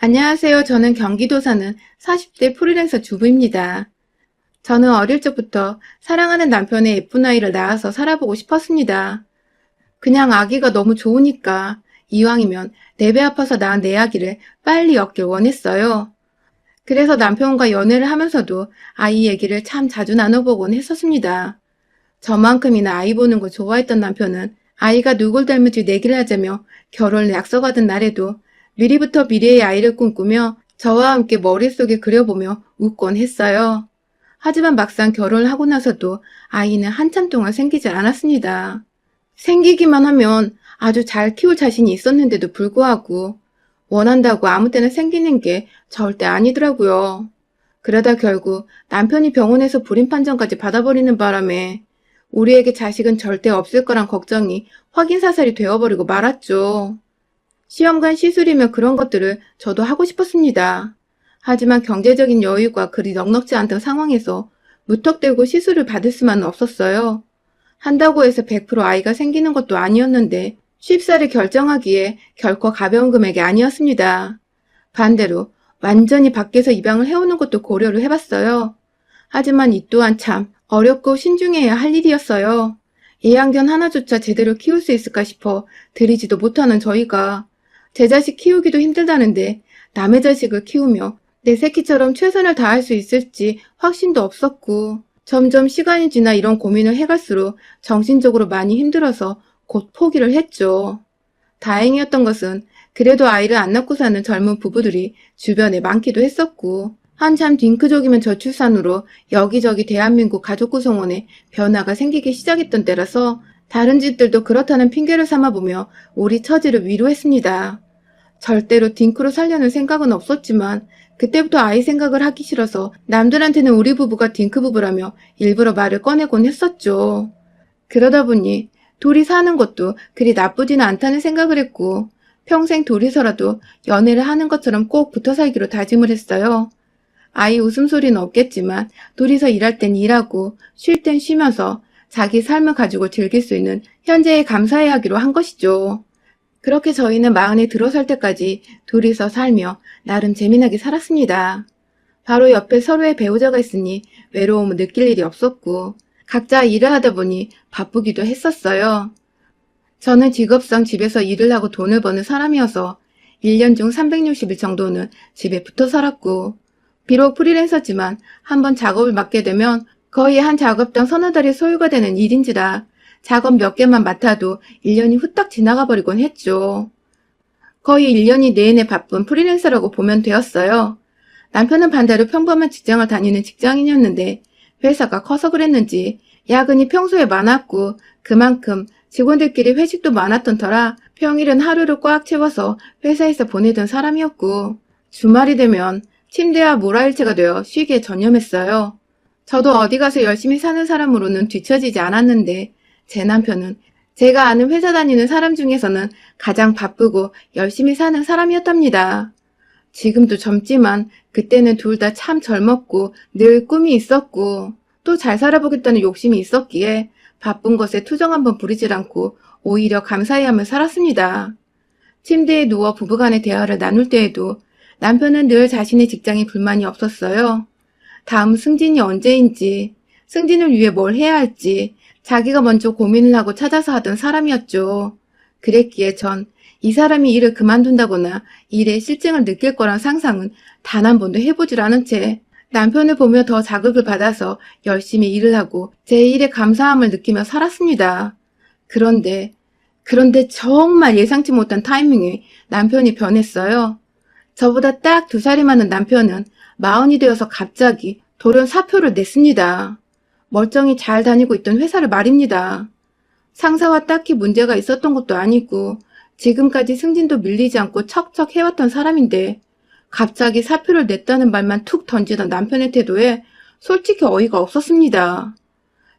안녕하세요. 저는 경기도 사는 40대 프리랜서 주부입니다. 저는 어릴 적부터 사랑하는 남편의 예쁜 아이를 낳아서 살아보고 싶었습니다. 그냥 아기가 너무 좋으니까 이왕이면 내 배 아파서 낳은 내 아기를 빨리 얻길 원했어요. 그래서 남편과 연애를 하면서도 아이 얘기를 참 자주 나눠보곤 했었습니다. 저만큼이나 아이 보는 걸 좋아했던 남편은 아이가 누굴 닮을지 내기를 하자며 결혼을 약속하던 날에도 미리부터 미래의 아이를 꿈꾸며 저와 함께 머릿속에 그려보며 웃곤 했어요. 하지만 막상 결혼을 하고 나서도 아이는 한참 동안 생기지 않았습니다. 생기기만 하면 아주 잘 키울 자신이 있었는데도 불구하고 원한다고 아무 때나 생기는 게 절대 아니더라고요. 그러다 결국 남편이 병원에서 불임 판정까지 받아버리는 바람에 우리에게 자식은 절대 없을 거란 걱정이 확인사살이 되어버리고 말았죠. 시험관 시술이며 그런 것들을 저도 하고 싶었습니다. 하지만 경제적인 여유가 그리 넉넉지 않던 상황에서 무턱대고 시술을 받을 수만은 없었어요. 한다고 해서 100% 아이가 생기는 것도 아니었는데 쉽사리 결정하기에 결코 가벼운 금액이 아니었습니다. 반대로 완전히 밖에서 입양을 해오는 것도 고려를 해봤어요. 하지만 이 또한 참 어렵고 신중해야 할 일이었어요. 애완견 하나조차 제대로 키울 수 있을까 싶어 들이지도 못하는 저희가 제 자식 키우기도 힘들다는데 남의 자식을 키우며 내 새끼처럼 최선을 다할 수 있을지 확신도 없었고 점점 시간이 지나 이런 고민을 해갈수록 정신적으로 많이 힘들어서 곧 포기를 했죠. 다행이었던 것은 그래도 아이를 안 낳고 사는 젊은 부부들이 주변에 많기도 했었고 한참 딩크족이면 저출산으로 여기저기 대한민국 가족구성원에 변화가 생기기 시작했던 때라서 다른 집들도 그렇다는 핑계를 삼아보며 우리 처지를 위로했습니다. 절대로 딩크로 살려는 생각은 없었지만 그때부터 아이 생각을 하기 싫어서 남들한테는 우리 부부가 딩크 부부라며 일부러 말을 꺼내곤 했었죠. 그러다 보니 둘이 사는 것도 그리 나쁘지는 않다는 생각을 했고 평생 둘이서라도 연애를 하는 것처럼 꼭 붙어 살기로 다짐을 했어요. 아이 웃음소리는 없겠지만 둘이서 일할 땐 일하고 쉴 땐 쉬면서 자기 삶을 가지고 즐길 수 있는 현재에 감사해 하기로 한 것이죠. 그렇게 저희는 마흔에 들어설 때까지 둘이서 살며 나름 재미나게 살았습니다. 바로 옆에 서로의 배우자가 있으니 외로움을 느낄 일이 없었고 각자 일을 하다 보니 바쁘기도 했었어요. 저는 직업상 집에서 일을 하고 돈을 버는 사람이어서 1년 중 360일 정도는 집에 붙어 살았고 비록 프리랜서지만 한번 작업을 맡게 되면 거의 한 작업당 서너 달이 소요가 되는 일인지라 작업 몇 개만 맡아도 1년이 후딱 지나가 버리곤 했죠. 거의 1년이 내내 바쁜 프리랜서라고 보면 되었어요. 남편은 반대로 평범한 직장을 다니는 직장인이었는데 회사가 커서 그랬는지 야근이 평소에 많았고 그만큼 직원들끼리 회식도 많았던 터라 평일은 하루를 꽉 채워서 회사에서 보내던 사람이었고 주말이 되면 침대와 모라일체가 되어 쉬기에 전념했어요. 저도 어디 가서 열심히 사는 사람으로는 뒤처지지 않았는데 제 남편은 제가 아는 회사 다니는 사람 중에서는 가장 바쁘고 열심히 사는 사람이었답니다. 지금도 젊지만 그때는 둘 다 참 젊었고 늘 꿈이 있었고 또 잘 살아보겠다는 욕심이 있었기에 바쁜 것에 투정 한번 부리질 않고 오히려 감사해하며 살았습니다. 침대에 누워 부부간의 대화를 나눌 때에도 남편은 늘 자신의 직장에 불만이 없었어요. 다음 승진이 언제인지, 승진을 위해 뭘 해야 할지 자기가 먼저 고민을 하고 찾아서 하던 사람이었죠. 그랬기에 전 이 사람이 일을 그만둔다거나 일에 실증을 느낄 거란 상상은 단 한 번도 해보질 않은 채 남편을 보며 더 자극을 받아서 열심히 일을 하고 제 일에 감사함을 느끼며 살았습니다. 그런데 정말 예상치 못한 타이밍에 남편이 변했어요. 저보다 딱 2살이 많은 남편은 40이 되어서 갑자기 돌연 사표를 냈습니다. 멀쩡히 잘 다니고 있던 회사를 말입니다. 상사와 딱히 문제가 있었던 것도 아니고 지금까지 승진도 밀리지 않고 척척 해왔던 사람인데 갑자기 사표를 냈다는 말만 툭 던지던 남편의 태도에 솔직히 어이가 없었습니다.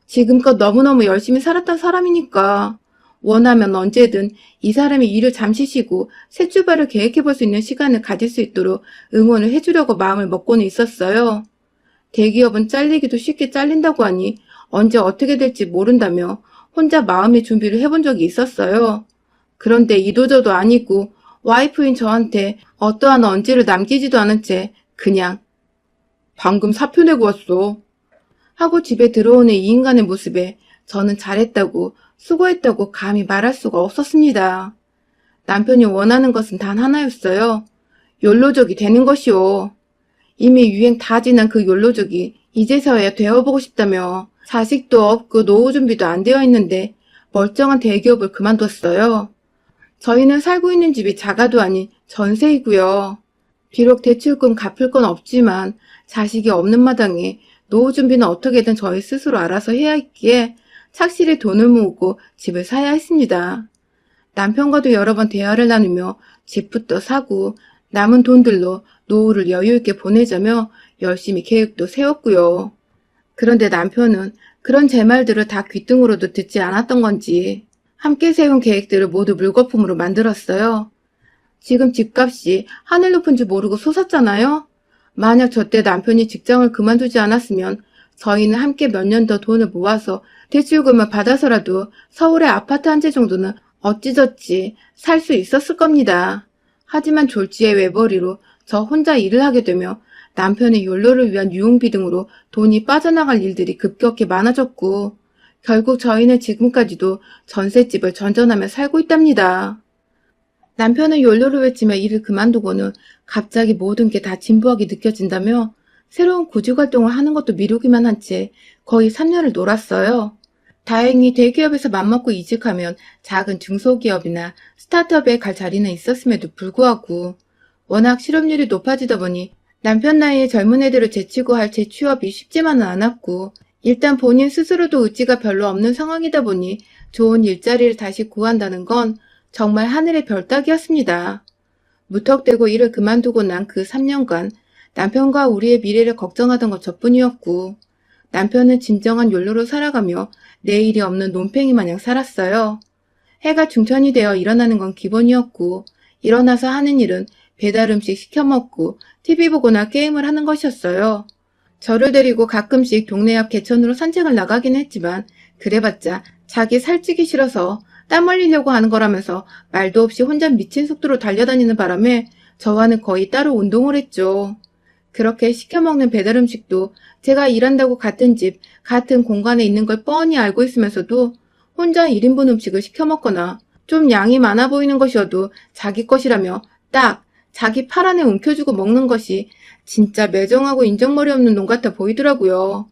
지금껏 너무너무 열심히 살았던 사람이니까 원하면 언제든 이 사람이 일을 잠시 쉬고 새 출발을 계획해볼 수 있는 시간을 가질 수 있도록 응원을 해주려고 마음을 먹고는 있었어요. 대기업은 잘리기도 쉽게 잘린다고 하니 언제 어떻게 될지 모른다며 혼자 마음의 준비를 해본 적이 있었어요. 그런데 이도저도 아니고 와이프인 저한테 어떠한 언지를 남기지도 않은 채 그냥 방금 사표 내고 왔어 하고 집에 들어오는 이 인간의 모습에 저는 잘했다고 수고했다고 감히 말할 수가 없었습니다. 남편이 원하는 것은 단 하나였어요. 욜로족이 되는 것이요. 이미 유행 다 지난 그 욜로족이 이제서야 되어보고 싶다며 자식도 없고 노후 준비도 안 되어 있는데 멀쩡한 대기업을 그만뒀어요. 저희는 살고 있는 집이 자가도 아닌 전세이고요. 비록 대출금 갚을 건 없지만 자식이 없는 마당에 노후 준비는 어떻게든 저희 스스로 알아서 해야 했기에 착실히 돈을 모으고 집을 사야 했습니다. 남편과도 여러 번 대화를 나누며 집부터 사고 남은 돈들로 노후를 여유있게 보내자며 열심히 계획도 세웠고요. 그런데 남편은 그런 제 말들을 다 귀등으로도 듣지 않았던 건지 함께 세운 계획들을 모두 물거품으로 만들었어요. 지금 집값이 하늘 높은 줄 모르고 솟았잖아요. 만약 저때 남편이 직장을 그만두지 않았으면 저희는 함께 몇 년 더 돈을 모아서 대출금을 받아서라도 서울의 아파트 한 채 정도는 어찌저찌 살 수 있었을 겁니다. 하지만 졸지의 외벌이로 저 혼자 일을 하게 되며 남편의 욜로를 위한 유흥비 등으로 돈이 빠져나갈 일들이 급격히 많아졌고 결국 저희는 지금까지도 전셋집을 전전하며 살고 있답니다. 남편은 욜로를 외치며 일을 그만두고는 갑자기 모든 게 다 진부하게 느껴진다며 새로운 구직활동을 하는 것도 미루기만 한 채 거의 3년을 놀았어요. 다행히 대기업에서 맘먹고 이직하면 작은 중소기업이나 스타트업에 갈 자리는 있었음에도 불구하고 워낙 실업률이 높아지다 보니 남편 나이에 젊은 애들을 제치고 할 재취업이 쉽지만은 않았고 일단 본인 스스로도 의지가 별로 없는 상황이다 보니 좋은 일자리를 다시 구한다는 건 정말 하늘의 별 따기였습니다. 무턱대고 일을 그만두고 난 그 3년간 남편과 우리의 미래를 걱정하던 것 저뿐이었고 남편은 진정한 욜로로 살아가며 내일이 없는 논팽이 마냥 살았어요. 해가 중천이 되어 일어나는 건 기본이었고 일어나서 하는 일은 배달 음식 시켜 먹고 TV 보거나 게임을 하는 것이었어요. 저를 데리고 가끔씩 동네 앞 개천으로 산책을 나가긴 했지만 그래봤자 자기 살찌기 싫어서 땀 흘리려고 하는 거라면서 말도 없이 혼자 미친 속도로 달려다니는 바람에 저와는 거의 따로 운동을 했죠. 그렇게 시켜먹는 배달 음식도 제가 일한다고 같은 집, 같은 공간에 있는 걸 뻔히 알고 있으면서도 혼자 1인분 음식을 시켜먹거나 좀 양이 많아 보이는 것이어도 자기 것이라며 딱 자기 팔 안에 움켜쥐고 먹는 것이 진짜 매정하고 인정머리 없는 놈 같아 보이더라고요.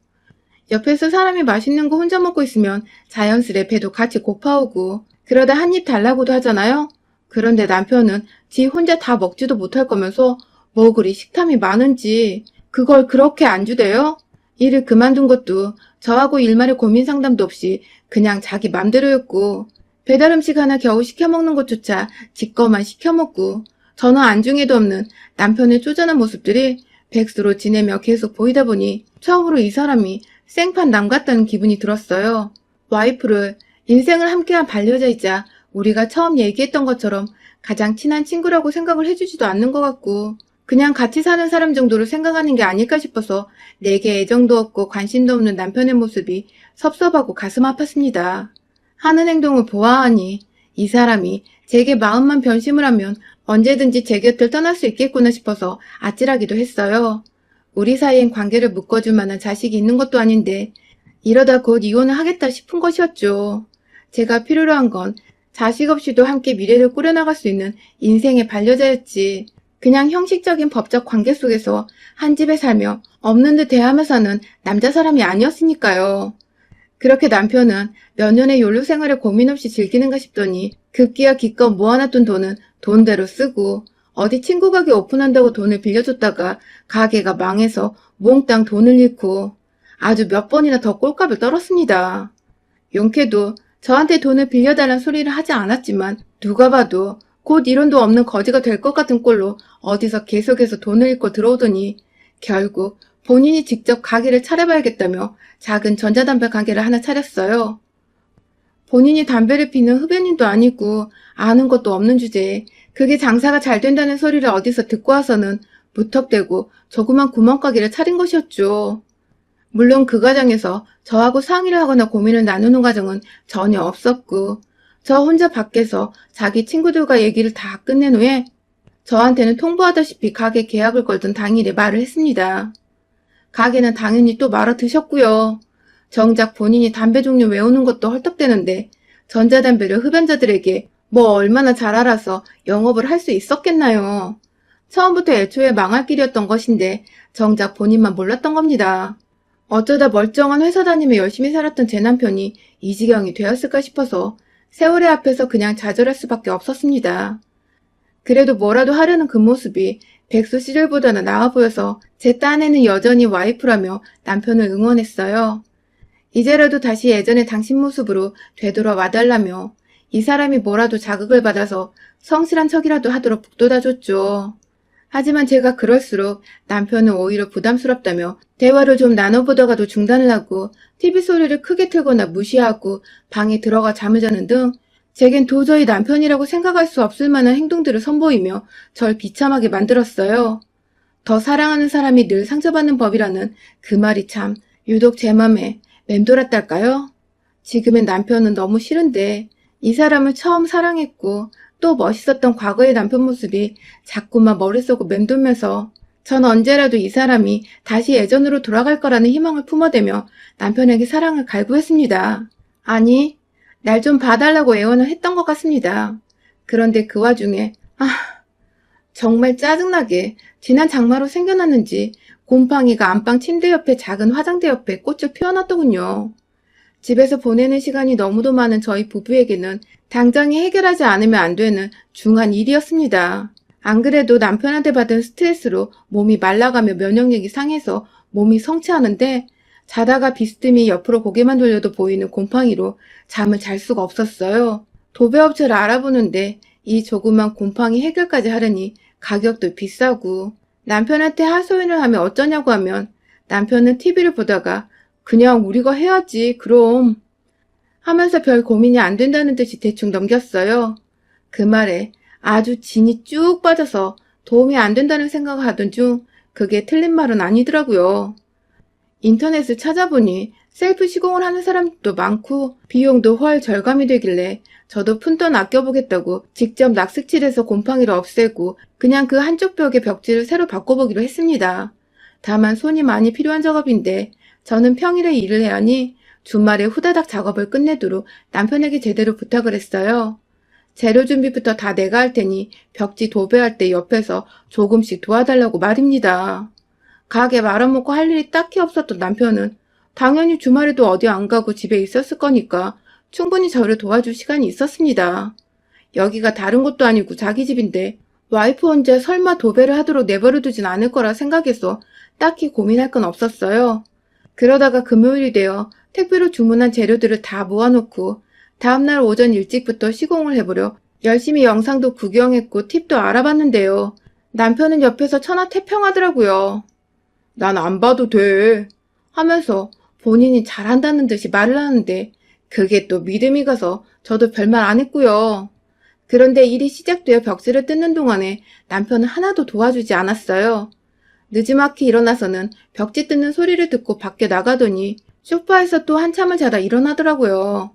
옆에서 사람이 맛있는 거 혼자 먹고 있으면 자연스레 배도 같이 고파오고 그러다 한 입 달라고도 하잖아요. 그런데 남편은 지 혼자 다 먹지도 못할 거면서 뭐 그리 식탐이 많은지 그걸 그렇게 안 주대요? 일을 그만둔 것도 저하고 일말의 고민 상담도 없이 그냥 자기 맘대로였고 배달 음식 하나 겨우 시켜 먹는 것조차 지 거만 시켜 먹고 저는 안중에도 없는 남편의 쪼잔한 모습들이 백수로 지내며 계속 보이다 보니 처음으로 이 사람이 생판 남 같다는 기분이 들었어요. 와이프를 인생을 함께한 반려자이자 우리가 처음 얘기했던 것처럼 가장 친한 친구라고 생각을 해주지도 않는 것 같고 그냥 같이 사는 사람 정도로 생각하는 게 아닐까 싶어서 내게 애정도 없고 관심도 없는 남편의 모습이 섭섭하고 가슴 아팠습니다. 하는 행동을 보아하니 이 사람이 제게 마음만 변심을 하면 언제든지 제 곁을 떠날 수 있겠구나 싶어서 아찔하기도 했어요. 우리 사이엔 관계를 묶어줄 만한 자식이 있는 것도 아닌데 이러다 곧 이혼을 하겠다 싶은 것이었죠. 제가 필요로 한 건 자식 없이도 함께 미래를 꾸려나갈 수 있는 인생의 반려자였지. 그냥 형식적인 법적 관계 속에서 한 집에 살며 없는 듯 대하며 사는 남자 사람이 아니었으니까요. 그렇게 남편은 몇 년의 욜로 생활을 고민 없이 즐기는가 싶더니 급기야 기껏 모아놨던 돈은 돈대로 쓰고 어디 친구 가게 오픈한다고 돈을 빌려줬다가 가게가 망해서 몽땅 돈을 잃고 아주 몇 번이나 더 꼴값을 떨었습니다. 용케도 저한테 돈을 빌려달란 소리를 하지 않았지만 누가 봐도 곧 이론도 없는 거지가 될 것 같은 꼴로 어디서 계속해서 돈을 잃고 들어오더니 결국 본인이 직접 가게를 차려봐야겠다며 작은 전자담배 가게를 하나 차렸어요. 본인이 담배를 피는 흡연인도 아니고 아는 것도 없는 주제에 그게 장사가 잘 된다는 소리를 어디서 듣고 와서는 무턱대고 조그만 구멍가게를 차린 것이었죠. 물론 그 과정에서 저하고 상의를 하거나 고민을 나누는 과정은 전혀 없었고 저 혼자 밖에서 자기 친구들과 얘기를 다 끝낸 후에 저한테는 통보하다시피 가게 계약을 걸던 당일에 말을 했습니다. 가게는 당연히 또 말아 드셨고요. 정작 본인이 담배 종류 외우는 것도 헐떡대는데 전자담배를 흡연자들에게 뭐 얼마나 잘 알아서 영업을 할 수 있었겠나요. 처음부터 애초에 망할 길이었던 것인데 정작 본인만 몰랐던 겁니다. 어쩌다 멀쩡한 회사 다니며 열심히 살았던 제 남편이 이 지경이 되었을까 싶어서 세월의 앞에서 그냥 좌절할 수밖에 없었습니다. 그래도 뭐라도 하려는 그 모습이 백수 시절보다는 나아 보여서 제 딴에는 여전히 와이프라며 남편을 응원했어요. 이제라도 다시 예전의 당신 모습으로 되돌아와달라며 이 사람이 뭐라도 자극을 받아서 성실한 척이라도 하도록 북돋아줬죠. 하지만 제가 그럴수록 남편은 오히려 부담스럽다며 대화를 좀 나눠보다가도 중단을 하고 TV 소리를 크게 틀거나 무시하고 방에 들어가 잠을 자는 등 제겐 도저히 남편이라고 생각할 수 없을 만한 행동들을 선보이며 절 비참하게 만들었어요. 더 사랑하는 사람이 늘 상처받는 법이라는 그 말이 참 유독 제 맘에 맴돌았달까요? 지금의 남편은 너무 싫은데 이 사람을 처음 사랑했고 또 멋있었던 과거의 남편 모습이 자꾸만 머릿속을 맴돌면서 전 언제라도 이 사람이 다시 예전으로 돌아갈 거라는 희망을 품어대며 남편에게 사랑을 갈구했습니다. 아니, 날 좀 봐달라고 애원을 했던 것 같습니다. 그런데 그 와중에 정말 짜증나게 지난 장마로 생겨났는지 곰팡이가 안방 침대 옆에 작은 화장대 옆에 꽃을 피워놨더군요. 집에서 보내는 시간이 너무도 많은 저희 부부에게는 당장에 해결하지 않으면 안 되는 중한 일이었습니다. 안 그래도 남편한테 받은 스트레스로 몸이 말라가며 면역력이 상해서 몸이 성취하는데 자다가 비스듬히 옆으로 고개만 돌려도 보이는 곰팡이로 잠을 잘 수가 없었어요. 도배업체를 알아보는데 이 조그만 곰팡이 해결까지 하려니 가격도 비싸고 남편한테 하소연을 하면 어쩌냐고 하면 남편은 TV를 보다가 그냥 우리가 해야지 그럼 하면서 별 고민이 안 된다는 듯이 대충 넘겼어요. 그 말에 아주 진이 쭉 빠져서 도움이 안 된다는 생각을 하던 중 그게 틀린 말은 아니더라고요. 인터넷을 찾아보니 셀프 시공을 하는 사람도 많고 비용도 훨 절감이 되길래 저도 푼돈 아껴보겠다고 직접 낙색칠해서 곰팡이를 없애고 그냥 그 한쪽 벽의 벽지를 새로 바꿔보기로 했습니다. 다만 손이 많이 필요한 작업인데 저는 평일에 일을 해야 하니 주말에 후다닥 작업을 끝내도록 남편에게 제대로 부탁을 했어요. 재료 준비부터 다 내가 할 테니 벽지 도배할 때 옆에서 조금씩 도와달라고 말입니다. 가게 말아먹고 할 일이 딱히 없었던 남편은 당연히 주말에도 어디 안 가고 집에 있었을 거니까 충분히 저를 도와줄 시간이 있었습니다. 여기가 다른 곳도 아니고 자기 집인데 와이프 혼자 설마 도배를 하도록 내버려두진 않을 거라 생각해서 딱히 고민할 건 없었어요. 그러다가 금요일이 되어 택배로 주문한 재료들을 다 모아놓고 다음날 오전 일찍부터 시공을 해보려 열심히 영상도 구경했고 팁도 알아봤는데요. 남편은 옆에서 천하태평하더라고요. 난 안 봐도 돼 하면서 본인이 잘한다는 듯이 말을 하는데 그게 또 믿음이 가서 저도 별말 안 했고요. 그런데 일이 시작되어 벽지를 뜯는 동안에 남편은 하나도 도와주지 않았어요. 느지막이 일어나서는 벽지 뜯는 소리를 듣고 밖에 나가더니 소파에서 또 한참을 자다 일어나더라고요.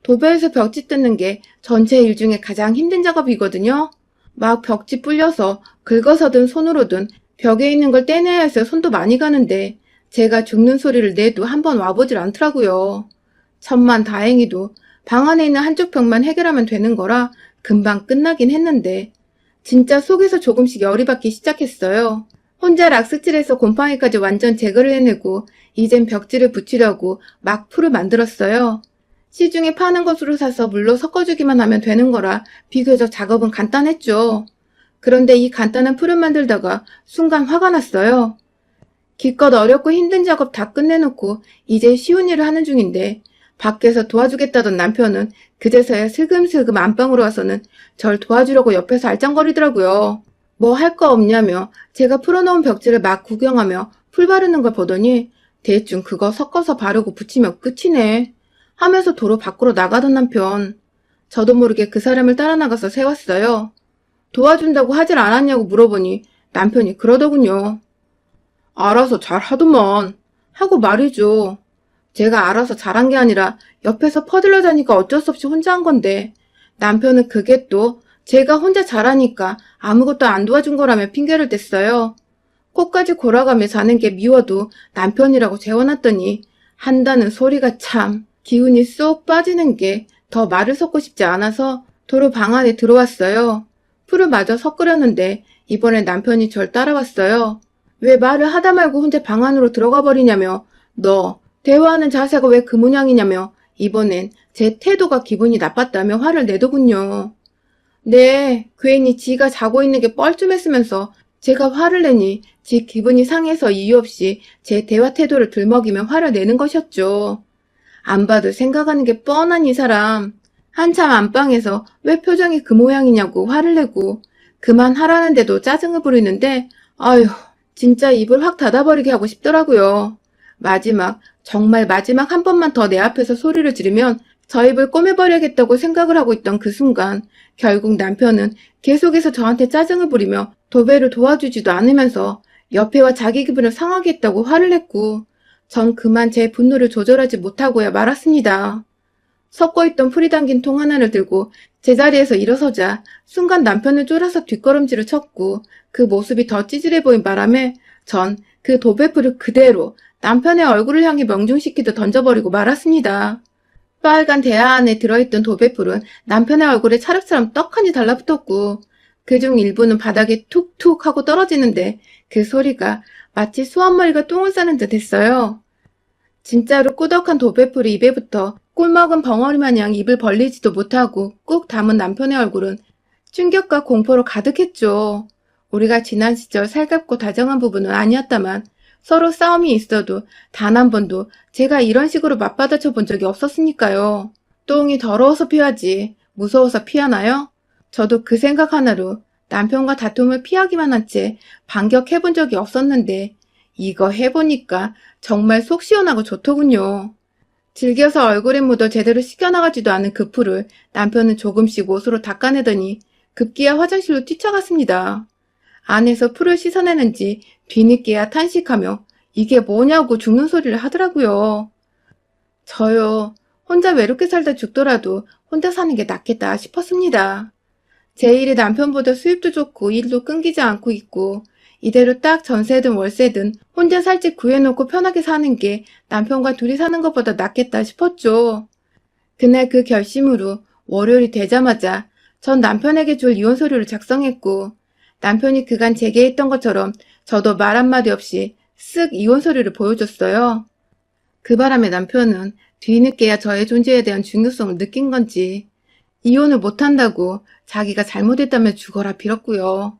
도배에서 벽지 뜯는 게 전체 일 중에 가장 힘든 작업이거든요. 막 벽지 불려서 긁어서든 손으로든 벽에 있는 걸 떼내야 해서 손도 많이 가는데 제가 죽는 소리를 내도 한번 와보질 않더라고요. 천만 다행히도 방 안에 있는 한쪽 벽만 해결하면 되는 거라 금방 끝나긴 했는데 진짜 속에서 조금씩 열이 받기 시작했어요. 혼자 락스칠해서 곰팡이까지 완전 제거를 해내고 이젠 벽지를 붙이려고 막 풀을 만들었어요. 시중에 파는 것으로 사서 물로 섞어주기만 하면 되는 거라 비교적 작업은 간단했죠. 그런데 이 간단한 풀을 만들다가 순간 화가 났어요. 기껏 어렵고 힘든 작업 다 끝내놓고 이제 쉬운 일을 하는 중인데 밖에서 도와주겠다던 남편은 그제서야 슬금슬금 안방으로 와서는 절 도와주려고 옆에서 알짱거리더라고요. 뭐 할 거 없냐며 제가 풀어놓은 벽지를 막 구경하며 풀 바르는 걸 보더니 대충 그거 섞어서 바르고 붙이면 끝이네 하면서 도로 밖으로 나가던 남편. 저도 모르게 그 사람을 따라 나가서 세웠어요. 도와준다고 하질 않았냐고 물어보니 남편이 그러더군요. 알아서 잘 하더만 하고 말이죠. 제가 알아서 잘한 게 아니라 옆에서 퍼들러 자니까 어쩔 수 없이 혼자 한 건데 남편은 그게 또 제가 혼자 잘하니까 아무것도 안 도와준 거라며 핑계를 댔어요. 코까지 골아가며 자는 게 미워도 남편이라고 재워놨더니 한다는 소리가 참 기운이 쏙 빠지는 게 더 말을 섞고 싶지 않아서 도로 방 안에 들어왔어요. 풀을 마저 섞으려는데 이번엔 남편이 절 따라왔어요. 왜 말을 하다 말고 혼자 방 안으로 들어가 버리냐며 너 대화하는 자세가 왜 그 모양이냐며 이번엔 제 태도가 기분이 나빴다며 화를 내더군요. 네, 괜히 지가 자고 있는 게 뻘쭘했으면서 제가 화를 내니 지 기분이 상해서 이유 없이 제 대화 태도를 들먹이며 화를 내는 것이었죠. 안 봐도 생각하는 게 뻔한 이 사람. 한참 안방에서 왜 표정이 그 모양이냐고 화를 내고 그만하라는데도 짜증을 부리는데 아휴 진짜 입을 확 닫아버리게 하고 싶더라고요. 정말 마지막 한 번만 더 내 앞에서 소리를 지르면 저 입을 꼬매버려야겠다고 생각을 하고 있던 그 순간 결국 남편은 계속해서 저한테 짜증을 부리며 도배를 도와주지도 않으면서 옆에와 자기 기분을 상하게 했다고 화를 냈고 전 그만 제 분노를 조절하지 못하고야 말았습니다. 섞어 있던 풀이 담긴 통 하나를 들고 제자리에서 일어서자 순간 남편을 쫄아서 뒷걸음질을 쳤고 그 모습이 더 찌질해 보인 바람에 전 그 도배풀을 그대로 남편의 얼굴을 향해 명중시키듯 던져버리고 말았습니다. 빨간 대야 안에 들어있던 도배풀은 남편의 얼굴에 찰흙처럼 떡하니 달라붙었고 그중 일부는 바닥에 툭툭 하고 떨어지는데 그 소리가 마치 수완머리가 똥을 싸는 듯 했어요. 진짜로 꾸덕한 도배풀이 입에 붙어 꿀먹은 벙어리 마냥 입을 벌리지도 못하고 꾹 담은 남편의 얼굴은 충격과 공포로 가득했죠. 우리가 지난 시절 살갑고 다정한 부분은 아니었다만 서로 싸움이 있어도 단 한 번도 제가 이런 식으로 맞받아쳐 본 적이 없었으니까요. 똥이 더러워서 피하지 무서워서 피하나요? 저도 그 생각 하나로 남편과 다툼을 피하기만 한 채 반격해본 적이 없었는데 이거 해보니까 정말 속 시원하고 좋더군요. 즐겨서 얼굴에 묻어 제대로 씻겨나가지도 않은 그 풀을 남편은 조금씩 옷으로 닦아내더니 급기야 화장실로 뛰쳐갔습니다. 안에서 풀을 씻어내는지 뒤늦게야 탄식하며 이게 뭐냐고 죽는 소리를 하더라고요. 저요, 혼자 외롭게 살다 죽더라도 혼자 사는 게 낫겠다 싶었습니다. 제 일이 남편보다 수입도 좋고 일도 끊기지 않고 있고 이대로 딱 전세든 월세든 혼자 살 집 구해놓고 편하게 사는 게 남편과 둘이 사는 것보다 낫겠다 싶었죠. 그날 그 결심으로 월요일이 되자마자 전 남편에게 줄 이혼 서류를 작성했고 남편이 그간 제게 했던 것처럼 저도 말 한마디 없이 쓱 이혼 서류를 보여줬어요. 그 바람에 남편은 뒤늦게야 저의 존재에 대한 중요성을 느낀 건지 이혼을 못한다고 자기가 잘못했다며 죽어라 빌었고요.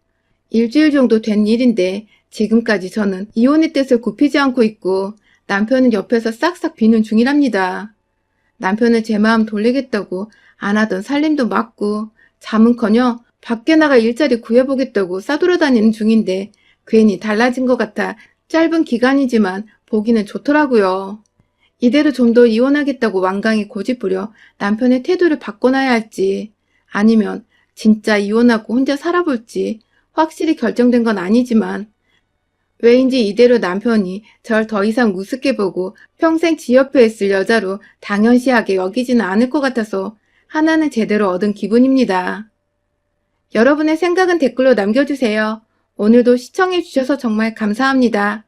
일주일 정도 된 일인데 지금까지 저는 이혼의 뜻을 굽히지 않고 있고 남편은 옆에서 싹싹 비는 중이랍니다. 남편은 제 마음 돌리겠다고 안 하던 살림도 막고 잠은커녕 밖에 나가 일자리 구해보겠다고 싸돌아다니는 중인데 괜히 달라진 것 같아 짧은 기간이지만 보기는 좋더라고요. 이대로 좀 더 이혼하겠다고 완강히 고집부려 남편의 태도를 바꿔놔야 할지 아니면 진짜 이혼하고 혼자 살아볼지 확실히 결정된 건 아니지만 왜인지 이대로 남편이 절 더 이상 우습게 보고 평생 지 옆에 있을 여자로 당연시하게 여기지는 않을 것 같아서 하나는 제대로 얻은 기분입니다. 여러분의 생각은 댓글로 남겨주세요. 오늘도 시청해주셔서 정말 감사합니다.